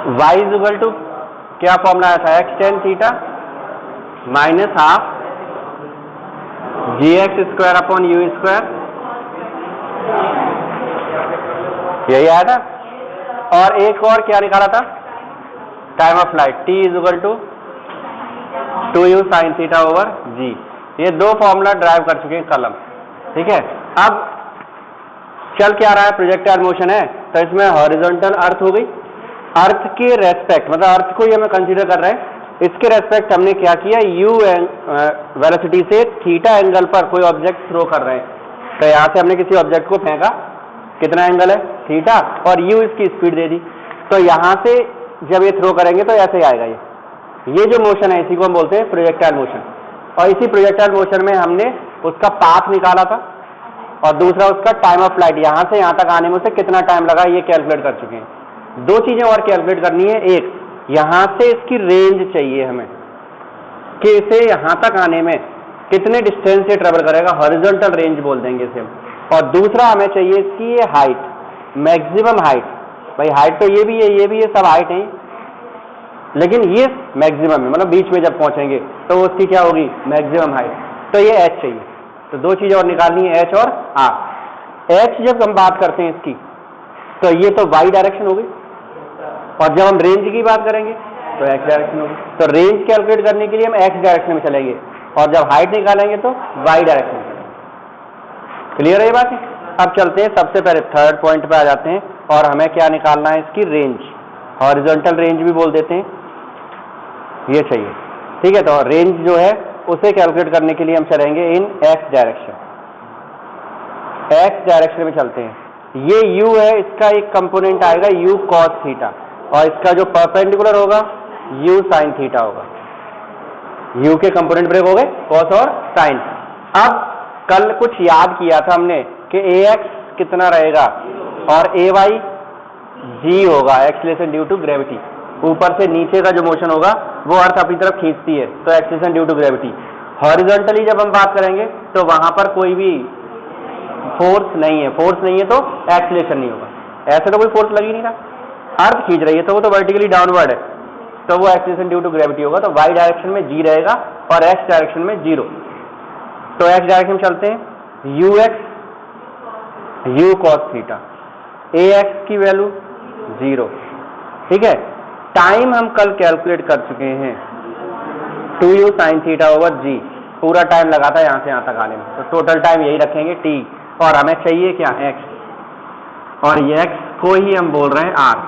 y is equal to क्या formula आया था, x ten theta minus half g x square upon u square, यही आया था। और एक और क्या निकाला था, time of flight, t is equal to 2u sine theta over g। ये दो फॉर्मूला ड्राइव कर चुके हैं कलम, ठीक है। अब चल क्या रहा है, प्रोजेक्टाइल मोशन है, तो इसमें हॉरिजॉन्टल अर्थ हो गई, अर्थ के रेस्पेक्ट, मतलब अर्थ को ही हमें कंसीडर कर रहे हैं, इसके रेस्पेक्ट हमने क्या किया, u वेलोसिटी से थीटा एंगल पर कोई ऑब्जेक्ट थ्रो कर रहे हैं। तो यहाँ से हमने किसी ऑब्जेक्ट को फेंका, कितना एंगल है थीटा, और u इसकी स्पीड दे दी। तो यहाँ से जब ये थ्रो करेंगे तो ऐसे ही आएगा, ये जो मोशन है इसी को हम बोलते हैं प्रोजेक्टाइल मोशन। और इसी प्रोजेक्टाइल मोशन में हमने उसका पाथ निकाला था, और दूसरा उसका टाइम ऑफ फ्लाइट, यहाँ से यहाँ तक आने में उसे कितना टाइम लगा ये कैलकुलेट कर चुके हैं। दो चीजें और कैलकुलेट करनी है, एक यहाँ से इसकी रेंज चाहिए हमें कि इसे यहाँ तक आने में कितने डिस्टेंस से ट्रेवल करेगा, हॉरिजॉन्टल रेंज बोल देंगे इसे हम। और दूसरा हमें चाहिए इसकी ये हाइट, मैक्सिमम हाइट। भाई हाइट तो ये भी है, ये भी है, सब हाइट है, लेकिन ये मैक्सिमम है, मतलब बीच में जब पहुंचेंगे तो उसकी क्या होगी, मैक्सिमम हाइट। तो ये h चाहिए। तो दो चीजें और निकालनी है, h और r। h जब हम बात करते हैं इसकी, तो ये तो y डायरेक्शन होगी, और जब हम रेंज की बात करेंगे तो x डायरेक्शन होगी। तो रेंज कैलकुलेट करने के लिए हम x डायरेक्शन में चलेंगे, और जब हाइट निकालेंगे तो y डायरेक्शन में। क्लियर है ये बात? अब चलते हैं सबसे पहले थर्ड पॉइंट पे आ जाते हैं, और हमें क्या निकालना है, इसकी रेंज, हॉरिजॉन्टल रेंज भी बोल देते हैं, ये चाहिए, ठीक है। तो रेंज जो है उसे कैलकुलेट करने के लिए हम चलेंगे इन x डायरेक्शन, x डायरेक्शन में चलते हैं। ये u है, इसका एक कंपोनेंट आएगा u cos थीटा, और इसका जो परपेंडिकुलर होगा u sin थीटा होगा। u के कंपोनेंट ब्रेक हो गए, cos और sin। अब कल कुछ याद किया था हमने कि ax कितना रहेगा और ay g होगा, एक्सीलरेशन ड्यू टू ग्रेविटी। ऊपर से नीचे का जो मोशन होगा वो अर्थ अपनी तरफ खींचती है, तो acceleration due to gravity. Horizontally जब हम बात करेंगे तो वहां पर कोई भी फोर्स नहीं है, फोर्स नहीं है तो एक्सीलरेशन नहीं होगा। ऐसे तो कोई फोर्स लगी नहीं रहा, अर्थ खींच रही है तो वो तो वर्टिकली डाउनवर्ड है, तो वो एक्सीलरेशन ड्यू टू ग्रेविटी होगा। तो y डायरेक्शन में g रहेगा और x डायरेक्शन में 0। तो x डायरेक्शन चलते हैं, ux u cos theta, ax की वैल्यू 0, ठीक है। टाइम हम कल कैलकुलेट कर चुके हैं, 2u sin theta over g, पूरा टाइम लगा था यहाँ से यहाँ तक आने में, तो टोटल टाइम यही रखेंगे t, और हमें चाहिए क्या, x, और ये x को ही हम बोल रहे हैं r।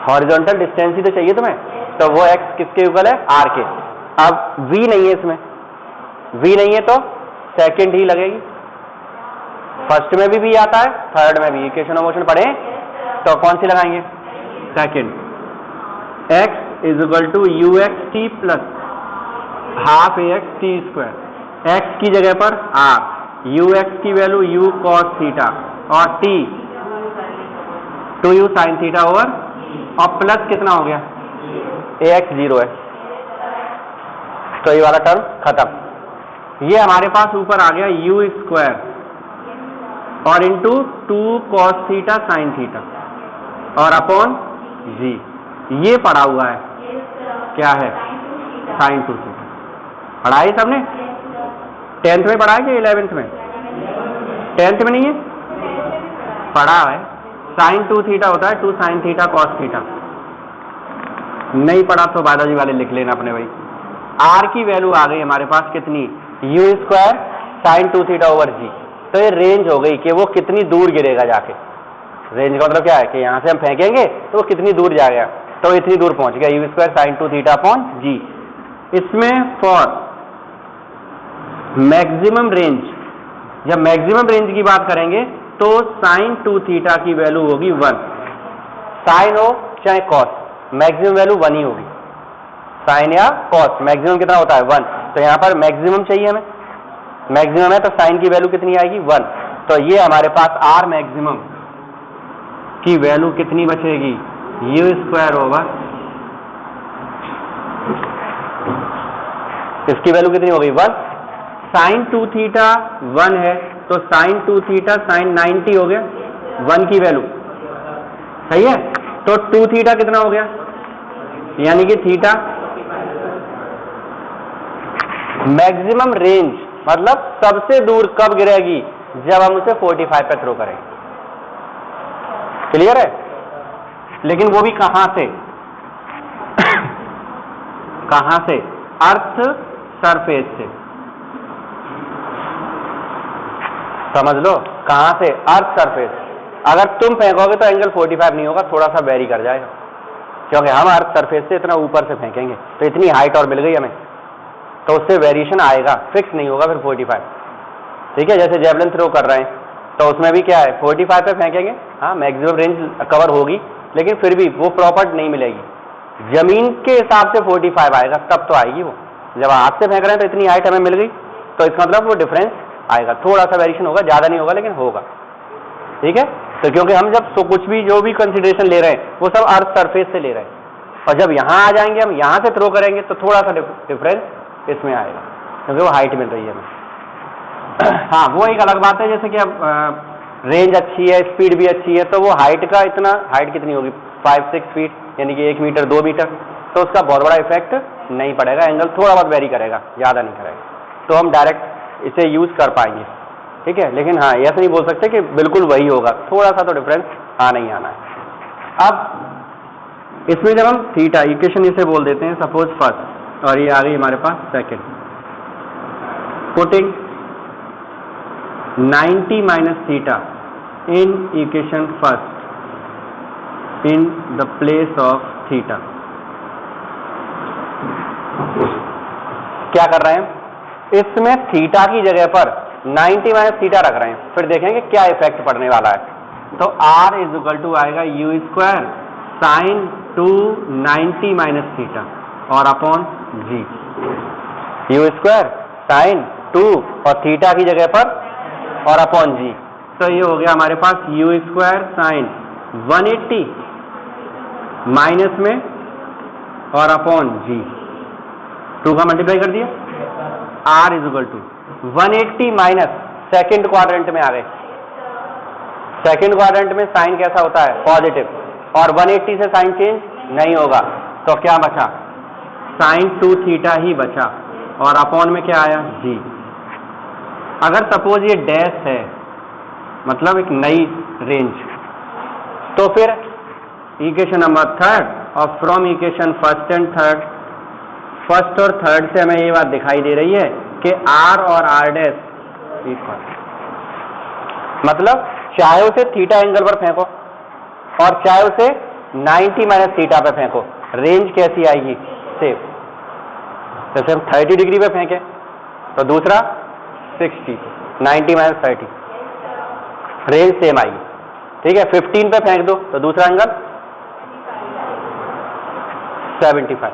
हॉरिजॉन्टल डिस्टेंस ही तो चाहिए तुम्हें, तो वो x किसके इक्वल है, r के। अब v नहीं है इसमें, v नहीं है तो सेकेंड ही लगेगी, फर्स्ट में भी v आता है, थर्ड में भी। इक्वेशन ऑफ मोशन पढ़े तो कौन सी लगाएंगे, second. x is equal to u x t plus half a x t square, x की जगह पर r, यू एक्स की वैल्यू u cos थीटा, और t 2u sin theta over, और प्लस कितना हो गया, ax 0 है, तो ये वाला टर्म खत्म। ये हमारे पास ऊपर आ गया u स्क्वायर और into 2 cos theta sin theta और अपॉन g, ये पढ़ा हुआ है, क्या है, sin 2 थीटा। पढ़ा है सबने, 10th में पढ़ा है कि 11th में, 10th में नहीं है, पढ़ा है। sin 2 थीटा होता है 2 sin थीटा cos थीटा। नहीं पढ़ा तो दादाजी वाले लिख लेना अपने भाई। r की वैल्यू आ गई हमारे पास कितनी, u square sin 2 theta over g। तो ये रेंज हो गई कि वो कितनी दूर गिरेगा जाके। रेंज का मतलब क्या है कि यहां से हम फेंकेंगे तो वो कितनी दूर जाएगा, तो इतनी दूर पहुंच गया, u square sin 2 theta upon g। इसमें फॉर मैक्सिमम रेंज, जब मैक्सिमम रेंज की बात करेंगे तो sin 2 थीटा की वैल्यू होगी 1, साइन हो चाहे कॉस, मैक्सिमम वैल्यू 1 ही होगी, साइन या कॉस, मैक्सिमम कितना होता है 1। तो यहाँ पर मैक्सिमम चाहिए हमें, मैक्सिमम है तो साइन की वैल्यू कितनी आएगी 1। तो ये हमारे पास r मैक्सिमम की वैल्यू कितनी बचेगी, u स्क्वायर ओवर, इसकी वैल्यू कितनी होगी 1, साइन 2 थीटा 1 है तो साइन 2 थीटा साइन 90 हो गया, 1 की वैल्यू, सही है। तो 2 थीटा कितना हो गया, यानी कि थीटा मैक्सिमम रेंज, मतलब सबसे दूर कब गिरेगी, जब हम उसे 45 पे थ्रो करेंगे। क्लियर है? लेकिन वो भी कहां से कहां से, अर्थ सरफेस से, समझ लो, कहां से, अर्थ सरफेस। अगर तुम फेंकोगे तो एंगल 45 नहीं होगा, थोड़ा सा वेरी कर जाएगा, क्योंकि हम अर्थ सरफेस से इतना ऊपर से फेंकेंगे, तो इतनी हाइट और मिल गई हमें, तो उससे वेरिएशन आएगा, फिक्स नहीं होगा फिर 45। ठीक है, जैसे जेवलिन थ्रो कर रहे हैं तो उसमें भी क्या है, 45 पे फेंकेंगे, हाँ मैक्सिमम रेंज कवर होगी, लेकिन फिर भी वो प्रॉपर नहीं मिलेगी, जमीन के हिसाब से 45 आएगा तब तो आएगी वो। जब हाथ से फेंक रहे हैं तो इतनी हाइट हमें मिल गई, तो इसका मतलब वो डिफरेंस आएगा, थोड़ा सा वेरिएशन होगा, ज्यादा नहीं होगा लेकिन होगा। ठीक है, तो क्योंकि हम जब कुछ भी जो भी कंसिडरेशन ले रहे हैं वो सब अर्थ सरफेस से ले रहे हैं, और जब यहाँ आ जाएंगे हम, यहाँ से थ्रो करेंगे तो थोड़ा सा डिफरेंस इसमें आएगा, क्योंकि वो हाइट मिल रही है हमें। हाँ, वो एक अलग बात है, जैसे कि अब रेंज अच्छी है, स्पीड भी अच्छी है, तो वो हाइट का इतना, हाइट कितनी होगी 5-6 फीट, यानी कि 1 मीटर 2 मीटर, तो उसका बहुत बड़ा इफेक्ट नहीं पड़ेगा, एंगल थोड़ा बहुत वेरी करेगा, ज़्यादा नहीं करेगा, तो हम डायरेक्ट इसे यूज़ कर पाएंगे। ठीक है, लेकिन हाँ ऐसा नहीं बोल सकते कि बिल्कुल वही होगा, थोड़ा सा तो डिफरेंस आना ही आना है। अब इसमें जब हम थीटा इक्वेशन इसे बोल देते हैं सपोज फर्स्ट, और ये आ गई हमारे पास second, putting 90 minus theta in equation first in the place of theta. क्या कर रहे हैं, इसमें थीटा की जगह पर 90 माइनस थीटा रख रहे हैं, फिर देखेंगे क्या इफेक्ट पड़ने वाला है। तो R इज इक्वल टू आएगा u square sine 290 minus theta और upon g, u square sine 2 और थीटा की जगह पर और अपॉन जी, तो ये हो गया हमारे पास यू स्क्वायर साइन 180 माइनस में और अपॉन जी, 2 का मल्टीप्लाई कर दिया, R is equal to 180 minus, second quadrant में आ गए, सेकंड क्वाड्रेंट में साइन कैसा होता है, पॉजिटिव, और 180 से साइन चेंज नहीं होगा, तो क्या बचा, साइन 2 थीटा ही बचा, और अपॉन में क्या आया, जी। अगर सपोज ये डैश है, मतलब एक नई रेंज, तो फिर इक्वेशन नंबर थर्ड और from equation first and third, first और थर्ड से हमें ये बात दिखाई दे रही है कि R और R डैश इक्वल, मतलब चाहे उसे थीटा एंगल पर फेंको और चाहे उसे 90 माइनस थीटा पे फेंको, रेंज कैसी आएगी, सेम। जैसे हम 30 डिग्री पे फेंके तो दूसरा 60, 90 माइनस 30, रेंज सेम आएगी। ठीक है, 15 पे फेंक दो तो दूसरा एंगल 75,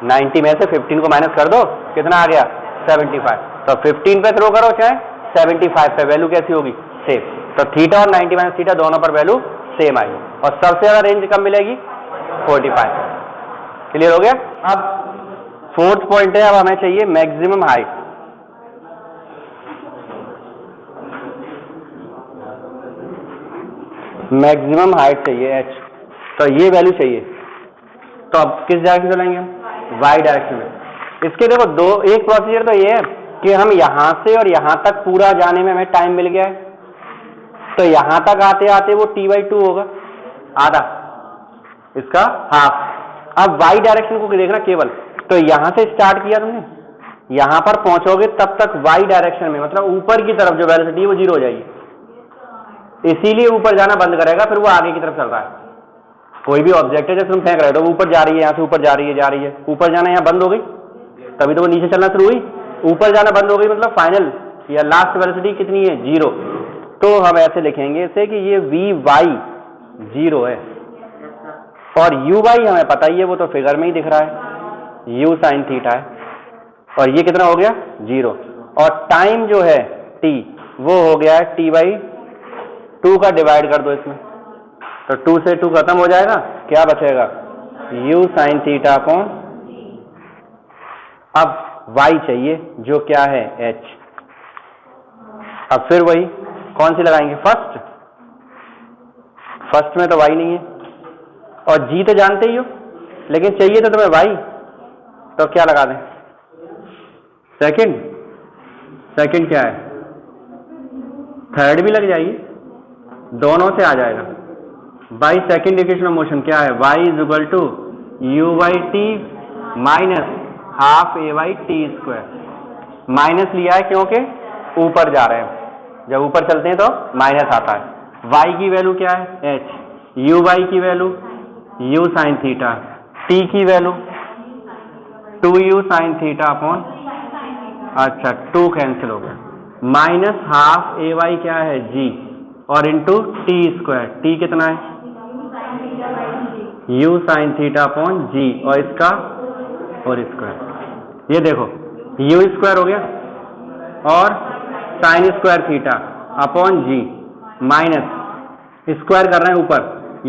90 में से 15 को माइनस कर दो, कितना आ गया 75, तो 15 पे थ्रो करो चाहे 75 पे, वैल्यू कैसी होगी, सेम। तो थीटा और 90 माइनस थीटा दोनों पर वैल्यू सेम आएगी, और सबसे ज्यादा रेंज कब मिलेगी, 45। क्लियर हो गया। अब फोर्थ पॉइंट है, अब हमें चाहिए मैक्सिमम हाइट। मैक्सिमम हाइट चाहिए h, तो ये वैल्यू चाहिए, तो अब किस डायरेक्शन से लाएंगे हम, y डायरेक्शन में। इसके देखो दो, एक प्रोसीजर तो ये है कि हम यहां से और यहां तक पूरा जाने में हमें टाइम मिल गया है, तो यहां तक आते आते वो t/2 होगा, आधा, इसका हाफ। अब y डायरेक्शन को देखना केवल, तो यहां से स्टार्ट किया तुमने, यहां पर पहुंचोगे तब तक y डायरेक्शन में, मतलब ऊपर की तरफ जो वेलोसिटी है वो 0 हो जाएगी, इसीलिए ऊपर जाना बंद करेगा, फिर वो आगे की तरफ चल रहा है। कोई भी ऑब्जेक्ट है जैसे तुम फेंक रहे हो तो ऊपर जा रही है, यहां से ऊपर जा रही है, ऊपर जाना यहाँ बंद हो गई, तभी तो वो नीचे चलना शुरू हुई, ऊपर जाना बंद हो गई, मतलब फाइनल या लास्ट वेलोसिटी कितनी है, 0। तो हम ऐसे लिखेंगे इसे कि ये Vy 0 है, और Uy हमें पता ही है, वो तो फिगर में ही दिख रहा है, u साइन थीटा है, और ये कितना हो गया 0, और टाइम जो है t वो हो गया है t/2 का, डिवाइड कर दो इसमें, तो 2 से 2 खत्म हो जाएगा, क्या बचेगा u साइन थीटा अपॉन, अब y चाहिए जो क्या है h। अब फिर वही कौन सी लगाएंगे, फर्स्ट में तो y नहीं है, और जी तो जानते ही हो, लेकिन चाहिए तो तुम्हें वाई, तो क्या लगा दें? सेकंड। सेकंड क्या है? थर्ड भी लग जाएगी, दोनों से आ जाएगा। By second equation of motion क्या है? y is equal to u by t minus half a by t square. Minus लिया है क्योंकि ऊपर जा रहे हैं, जब ऊपर चलते हैं तो माइनस आता है। y की वैल्यू क्या है? h, यू बाई की value u sine theta, t की value 2u sine theta upon, अच्छा 2 कैंसिल हो गया, माइनस हाफ ए वाई क्या है? g, और इंटू टी स्क्वायर, टी कितना है? u sign theta upon g, और इसका और स्क्वायर। ये देखो u स्क्वायर हो गया और sign square theta upon g, minus square कर रहे हैं ऊपर,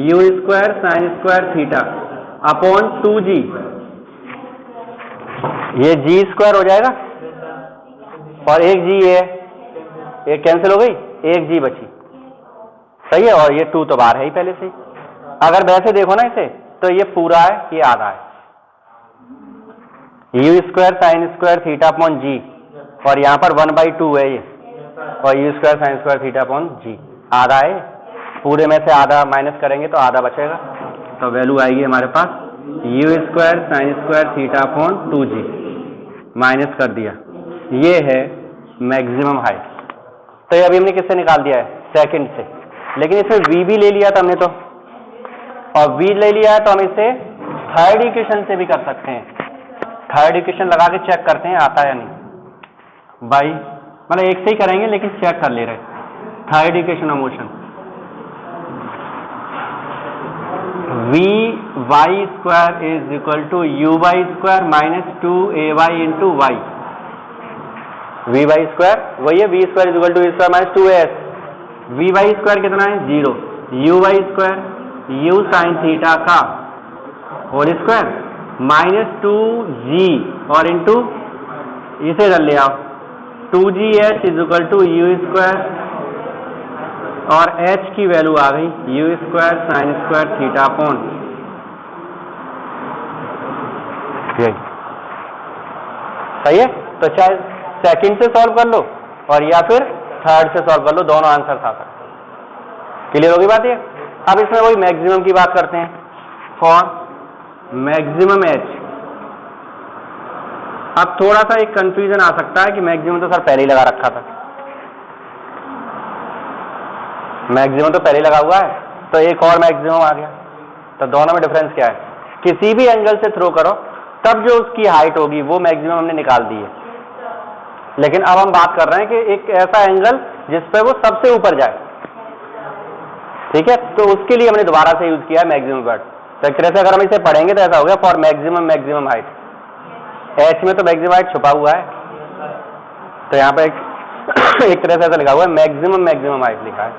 u square sine square theta upon 2g, ये g स्क्वायर हो जाएगा और एक g है, एक कैंसिल हो गई, एक g बची, सही है। और ये 2 तो बाहर है ही पहले से ही। अगर वैसे देखो ना इसे, तो ये पूरा है, ये आधा है, u square sine square theta upon g, और यहाँ पर 1/2 है ये, और u square sine square theta upon g, आधा है। पूरे में से आधा माइनस करेंगे तो आधा बचेगा, तो वैल्यू आएगी हमारे पास u square sine square theta upon 2g, minus कर दिया, ये है मैक्सिमम हाइट। तो ये अभी हमने किससे निकाल दिया है? सेकंड से, लेकिन इसमें v भी ले लिया था हमने तो, और v ले लिया है तो हम इसे थर्ड इक्वेशन से भी कर सकते हैं। थर्ड इक्वेशन लगा के चेक करते हैं आता है या नहीं। बाई मतलब एक से ही करेंगे लेकिन चेक कर ले रहे। Third equation of motion, v y square is equal to u y square minus 2ay into y. V y square वही है, v square is equal to square minus 2as। V y square कितना है? 0। U y square u sine theta का whole square minus 2g, और into इसे कर ले आप 2gh is equal to u square, और h की वैल्यू आ गई you square sine square theta upon, सही है। तो चाहे सेकंड से सॉल्व कर लो और या फिर थर्ड से सॉल्व कर लो, दोनों आंसर था। क्लियर होगी बात ये? अब इसमें वही मैक्सिमम की बात करते हैं। फॉर मैक्सिमम h, अब थोड़ा सा एक कंफ्यूजन आ सकता है कि मैक्सिमम तो सर पहले ही लगा रखा था, मैक्सिमम तो पहले लगा हुआ है, तो एक और मैक्सिमम आ गया, तो दोनों में डिफरेंस क्या है? किसी भी एंगल से थ्रो करो तब जो उसकी हाइट होगी वो मैक्सिमम हमने निकाल दी है, लेकिन अब हम बात कर रहे हैं कि एक ऐसा एंगल जिस पर वो सबसे ऊपर जाए, ठीक है। तो उसके लिए हमने दोबारा से यूज किया है मैक्सिमम वर्ड। तो एक तरह से अगर हम इसे पढ़ेंगे तो ऐसा हो गया फॉर मैक्सिमम हाइट। एच में तो मैक्सिमम हाइट छुपा हुआ है, तो यहाँ पे एक तरह से ऐसा लिखा हुआ है मैक्सिमम हाइट लिखा है,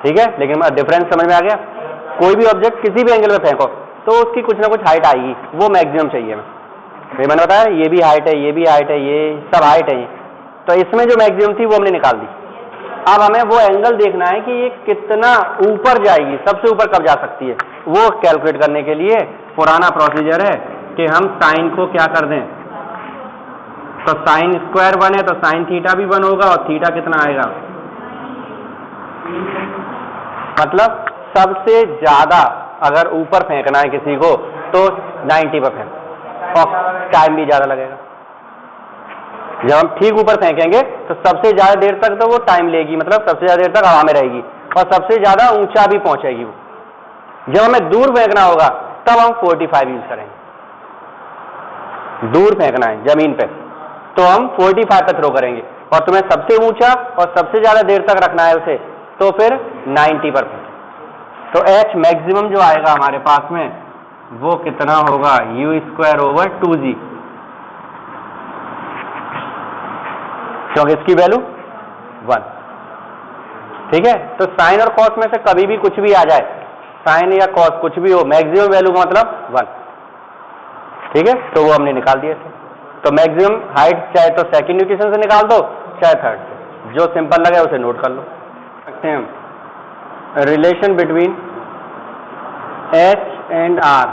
ठीक है। लेकिन डिफरेंस समझ में आ गया? कोई भी ऑब्जेक्ट किसी भी एंगल में फेंको तो उसकी कुछ ना कुछ हाइट आएगी, वो मैक्सिमम चाहिए हमें। मैंने बताया ये भी हाइट है, ये भी हाइट है, ये सब हाइट है, तो इसमें जो मैक्सिमम थी वो हमने निकाल दी। अब हमें वो एंगल देखना है कि ये कितना ऊपर जाएगी, सबसे ऊपर कब जा सकती है, वो कैलकुलेट करने के लिए पुराना प्रोसीजर है कि हम साइन को क्या कर दें, तो साइन स्क्वायर 1 है तो साइन थीटा भी 1 होगा, और थीटा कितना आएगा, मतलब सबसे ज्यादा अगर ऊपर फेंकना है किसी को तो 90 पर फेंक, और टाइम भी ज्यादा लगेगा। जब हम ठीक ऊपर फेंकेंगे तो सबसे ज्यादा देर तक तो वो टाइम लेगी, मतलब सबसे ज्यादा देर तक हवा में रहेगी, और सबसे ज्यादा ऊंचा भी पहुंचेगी वो। जब हमें दूर फेंकना होगा तब हम 45 यूज करेंगे। दूर फेंकना है जमीन पे तो हम 45 पे थ्रो करेंगे, और तुम्हें सबसे ऊंचा और सबसे ज्यादा देर तक रखना है उसे तो फिर 90 पर फेंके। तो h मैक्सिमम जो आएगा हमारे पास में वो कितना होगा, यू स्क्वायर ओवर 2g, क्योंकि इसकी वैल्यू 1, ठीक है। तो साइन और कॉस में से कभी भी कुछ भी आ जाए, साइन या कॉस कुछ भी हो, मैक्सिमम वैल्यू का मतलब 1, ठीक है। तो वो हमने निकाल दिए थे। तो मैक्सिमम हाइट चाहे तो सेकंड इक्वेशन से निकाल दो चाहे थर्ड से, जो सिंपल लगे उसे नोट कर लो। सकते हैं हम relation between h and r,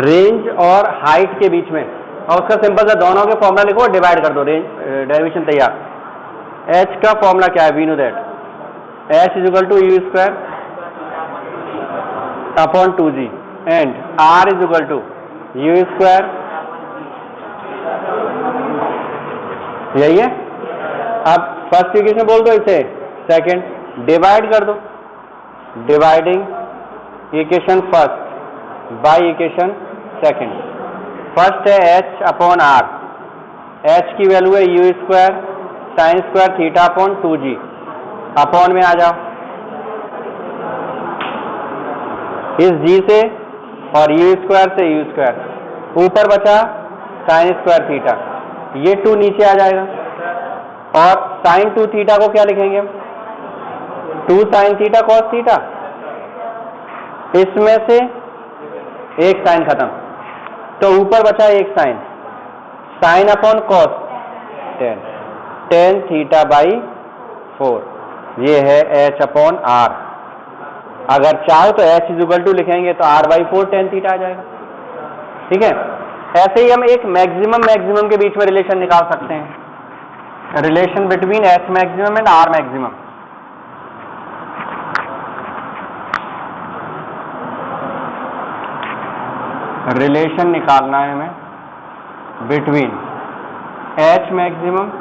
range और हाइट के बीच में, और उसका सिंपल सा दोनों के फॉर्मूला लिखो और डिवाइड कर दो, रेंज डेरिवेशन तैयार। एच का फॉर्मूला क्या है, we know that h is equal to u square upon 2g and r is equal to u square, यही है। अब फर्स्ट इक्वेशन बोल दो इसे, सेकंड डिवाइड कर दो, dividing equation first by equation second. First है एच अपॉन आर, एच की वैल्यू है u square sine square theta upon 2g, upon में आ जाओ इस g से और यू स्क्वायर से यू स्क्वायर, ऊपर बचा साइन स्क्वायर थीटा, ये 2 नीचे आ जाएगा और साइन 2 थीटा को क्या लिखेंगे हम, 2 साइन थीटा कॉस थीटा, इसमें से एक साइन खत्म तो ऊपर बचा एक sine, sine upon cos 10, tan theta by 4, ये है एच अपॉन आर। अगर चाहो तो एच इज इक्वल टू लिखेंगे तो आर बाई 4 tan थीटा आ जाएगा, ठीक है। ऐसे ही हम एक मैक्सिमम के बीच में रिलेशन निकाल सकते हैं, relation between H maximum and R maximum. Relation निकालना है हमें between H maximum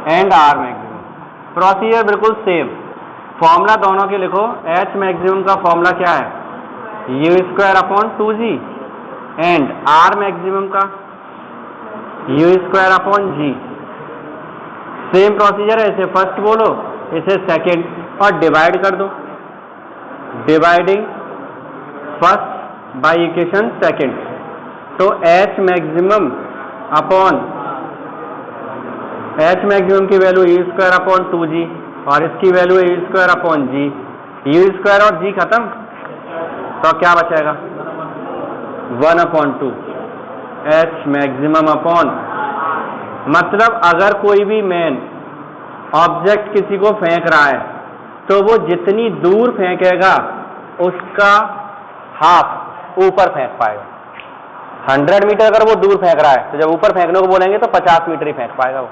and R maximum. Procedure बिल्कुल सेम, फॉर्मूला दोनों के लिखो। एच मैक्सिमम का फॉर्मूला क्या है, u square upon 2g and R maximum का u square upon g। Same procedure है, इसे फर्स्ट बोलो इसे सेकंड और डिवाइड कर दो, dividing first by equation second. तो H maximum upon H maximum की value u square upon 2g और इसकी वैल्यू है u square upon g, u square और g खत्म तो क्या बचेगा 1/2 एच मैक्सिमम अपॉन, मतलब अगर कोई भी मैन ऑब्जेक्ट किसी को फेंक रहा है तो वो जितनी दूर फेंकेगा उसका हाफ ऊपर फेंक पाएगा। 100 मीटर अगर वो दूर फेंक रहा है तो जब ऊपर फेंकने को बोलेंगे तो 50 मीटर ही फेंक पाएगा वो।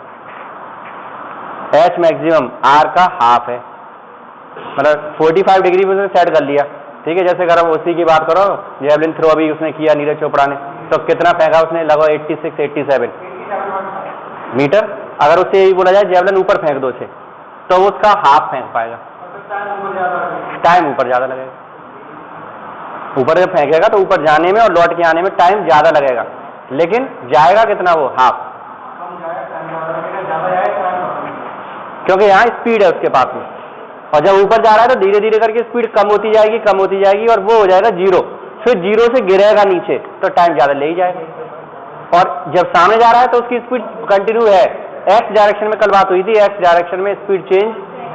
एच मैक्सिमम आर का हाफ है, मतलब 45 डिग्री में उसने सेट कर लिया, ठीक है। जैसे अगर उसी की बात करो, जेवलिन थ्रो अभी उसने किया नीरज चोपड़ा ने, तो कितना फेंका उसने, लगभग 86-87 मीटर। अगर उससे यही बोला जाए जेवलिन ऊपर फेंक दो उसे तो वो उसका हाफ फेंक पाएगा, टाइम ऊपर ज्यादा लगेगा। ऊपर जब फेंकेगा तो ऊपर जाने में और लौट के आने में टाइम ज्यादा लगेगा, लेकिन जाएगा कितना वो हाफ, क्योंकि यहाँ स्पीड है उसके पास में। और जब ऊपर जा रहा है तो धीरे धीरे करके स्पीड कम होती जाएगी और वो हो जाएगा 0, फिर 0 से गिरेगा नीचे तो टाइम ज्यादा ले ही जाएगा। और जब सामने जा रहा है तो उसकी स्पीड कंटिन्यू है, एक्स डायरेक्शन में कल बात हुई थी, एक्स डायरेक्शन में स्पीड चेंज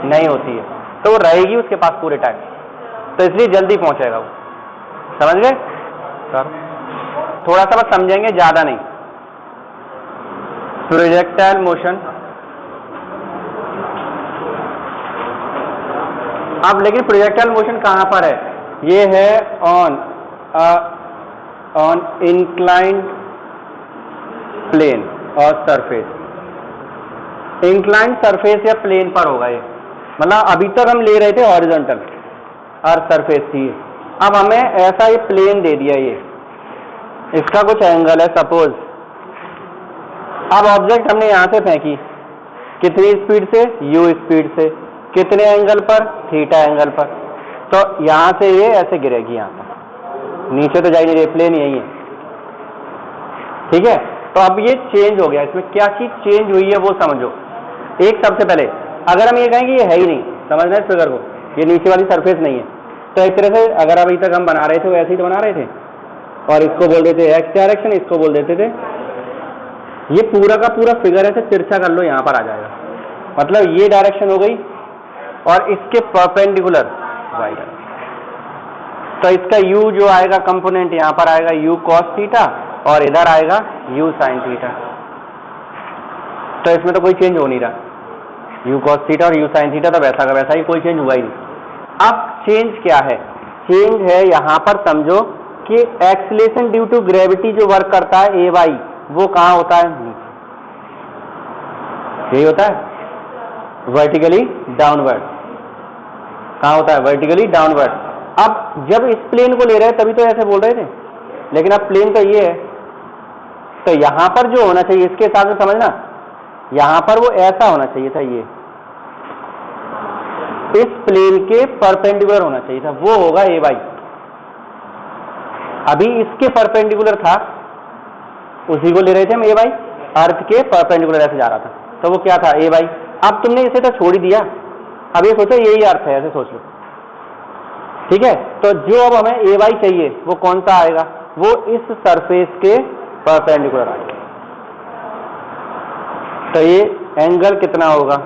नहीं होती है तो वो रहेगी उसके पास पूरे टाइम, तो इसलिए जल्दी पहुंचेगा वो। समझ गए सर? थोड़ा सा बस समझेंगे, ज्यादा नहीं। प्रोजेक्टाइल मोशन, अब लेकिन प्रोजेक्टाइल मोशन कहां पर है, ये है ऑन इंक्लाइंड प्लेन और सरफेस। इंक्लाइंड सरफेस या प्लेन पर होगा ये, मतलब अभी तक हम ले रहे थे हॉरिजॉन्टल और सरफेस थी, अब हमें ऐसा ये प्लेन दे दिया, ये इसका कुछ एंगल है सपोज। अब ऑब्जेक्ट हमने यहां से फेंकी, कितनी स्पीड से, u स्पीड से, कितने एंगल पर, थीटा एंगल पर, तो यहां से ये ऐसे गिरेगी यहां पर, नीचे तो जा ही नहीं रही, प्लेन यही है, ठीक है। तो अब ये चेंज हो गया, इसमें क्या चीज चेंज हुई है वो समझो। एक सबसे पहले अगर हम ये कहें कि ये है ही नहीं, समझना इस फिगर को, ये नीचे वाली सरफेस नहीं है, तो एक तरह से अगर अभी तक हम बना रहे थे वैसे ही तो बना रहे थे, और इसको बोल देते एक्स डायरेक्शन, इसको बोल देते थे, ये पूरा का पूरा फिगर ऐसे तिरछा कर लो, यहां पर आ जाएगा, मतलब ये डायरेक्शन हो गई और इसके परपेंडिकुलर वाई डायरेक्शन। तो इसका u जो आएगा कंपोनेंट यहां पर आएगा u cos थीटा और इधर आएगा u sin थीटा, तो इसमें तो कोई चेंज हो नहीं रहा, u cos थीटा और u sin थीटा तो वैसा का वैसा ही, कोई चेंज हुआ ही नहीं। अब चेंज क्या है, चेंज है यहां पर समझो कि एक्सीलरेशन ड्यू टू ग्रेविटी जो वर्क करता है ए वाई, वो कहां होता है? यही होता है वर्टिकली डाउनवर्ड। कहां होता है? Vertically downward. अब जब इस प्लेन को ले रहे हैं तभी तो ऐसे बोल रहे थे, लेकिन अब प्लेन तो ये है, तो यहां पर जो होना चाहिए इसके हिसाब से समझना, यहां पर वो ऐसा होना चाहिए था, ये इस प्लेन के परपेंडिकुलर होना चाहिए था, वो होगा ए वाई। अभी इसके परपेंडिकुलर था, उसी को ले रहे थे हम ए वाई, अर्थ के परपेंडिकुलर ऐसे जा रहा था, तो वो क्या था? ए वाई। अब तुमने इसे तो छोड़ ही दिया, अब ये सोचो यही अर्थ है, ऐसे सोच लो, ठीक है। तो जो अब हमें ए वाई चाहिए वो कौन सा आएगा? वो इस सरफेस के परपेंडिकुलर आएगा। तो ये एंगल कितना होगा?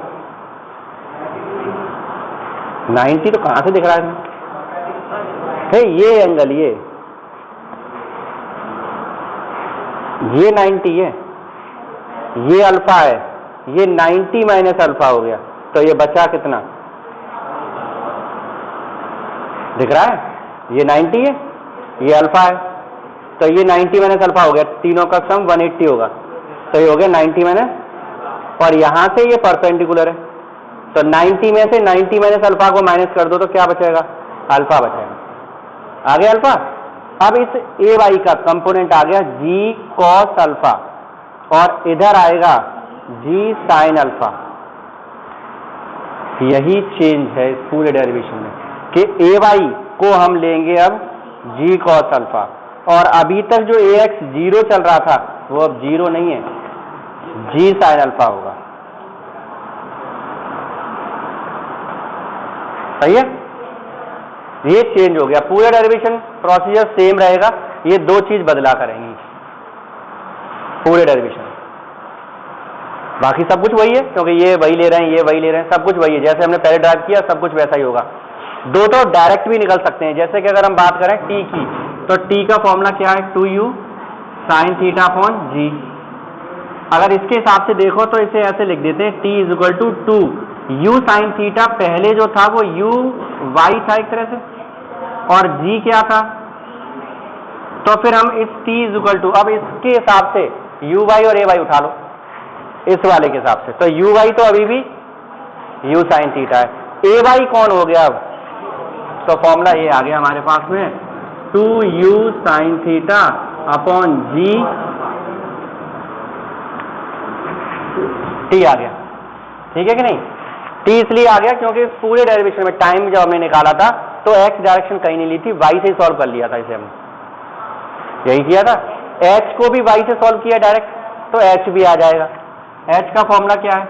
90। तो कहां से दिख रहा है? ये एंगल, ये 90 है, ये अल्फा है, ये 90 माइनस अल्फा हो गया, तो ये बचा कितना? दिख रहा है? ये 90 है, ये अल्फा है, तो ये 90 माइनस अल्फा हो गया, तीनों का सम 180 होगा, तो ये हो गया 90 माइनस, और यहां से ये परपेंडिकुलर है, तो 90 में से 90 माइनस अल्फा को माइनस कर दो तो क्या बचेगा? अल्फा बचेगा। आ गया अल्फा। अब इस ए वाई का कंपोनेंट आ गया जी कॉस अल्फा, और इधर आएगा जी साइन अल्फा। यही चेंज है इस पूरे डेरिवेशन में कि ए वाई को हम लेंगे अब जी कॉस अल्फा, और अभी तक जो ए एक्स 0 चल रहा था वो अब 0 नहीं है, जी साइन अल्फा होगा। सही है? ये चेंज हो गया, पूरा डेरिवेशन प्रोसीजर सेम रहेगा, ये दो चीज बदला करेंगी पूरे डेरिवेशन, बाकी सब कुछ वही है, क्योंकि ये वही ले रहे हैं, ये वही ले रहे हैं, सब कुछ वही है, जैसे हमने पहले ड्राइव किया सब कुछ वैसा ही होगा। दो तो डायरेक्ट भी निकल सकते हैं, जैसे कि अगर हम बात करें टी की, तो टी का फॉर्मूला क्या है? 2u साइन थीटा अपॉन जी। अगर इसके हिसाब से देखो तो इसे ऐसे लिख देते हैं, t is equal to 2u sine theta, पहले जो था वो u y था एक तरह से, और g क्या था? तो फिर हम इस t इज इक्वल टू, अब इसके हिसाब से u y और a y उठा लो इस वाले के हिसाब से, तो u y तो अभी भी u साइन थीटा है, a y कौन हो गया अब? तो फॉर्मूला ये आ गया हमारे पास में 2u sine theta upon g t आ गया, ठीक है कि नहीं? टी इसलिए आ गया क्योंकि पूरे डेरिवेशन में टाइम जब हमने निकाला था तो एक्स डायरेक्शन कहीं नहीं ली थी, वाई से ही सॉल्व कर लिया था इसे हमने, यही किया था। एच को भी वाई से सॉल्व किया डायरेक्ट, तो एच भी आ जाएगा। एच का फॉर्मूला क्या है?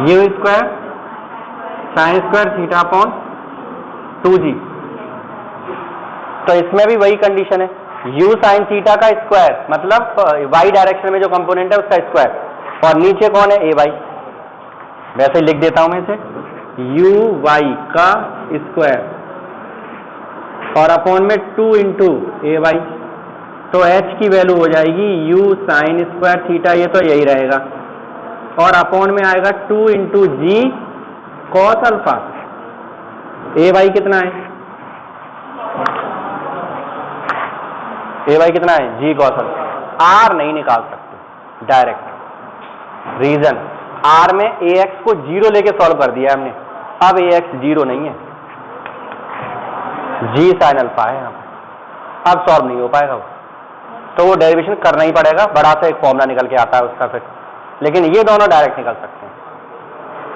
U square sine square theta upon 2g। तो इसमें भी वही कंडीशन है, u साइन थीटा का स्क्वायर, मतलब y डायरेक्शन में जो कंपोनेंट है उसका स्क्वायर, और नीचे कौन है? a y। वैसे ही लिख देता हूं मैं इसे, u y का स्क्वायर और अपॉन में 2 इंटू ए वाई, तो h की वैल्यू हो जाएगी u साइन स्क्वायर थीटा, ये तो यही रहेगा, और अपॉन में आएगा 2 इंटू जी कॉस अल्फा। ए वाई कितना है? ए वाई कितना है? जी कॉस अल्फा। आर नहीं निकाल सकते डायरेक्ट, रीजन आर में ए एक्स को 0 लेके सॉल्व कर दिया हमने, अब ए एक्स 0 नहीं है, जी साइन अल्फा है यहाँ पर, अब सॉल्व नहीं हो पाएगा वो, तो वो डेरिवेशन करना ही पड़ेगा, बड़ा सा एक फॉर्मूला निकल के आता है उसका फिर, लेकिन ये दोनों डायरेक्ट निकल सकते हैं।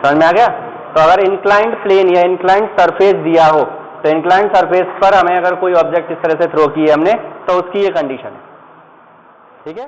समझ में आ गया? तो अगर इंक्लाइंड प्लेन या इंक्लाइंड सरफेस दिया हो, तो इंक्लाइंड सरफेस पर हमें अगर कोई ऑब्जेक्ट इस तरह से थ्रो किया हमने, तो उसकी ये कंडीशन है, ठीक है।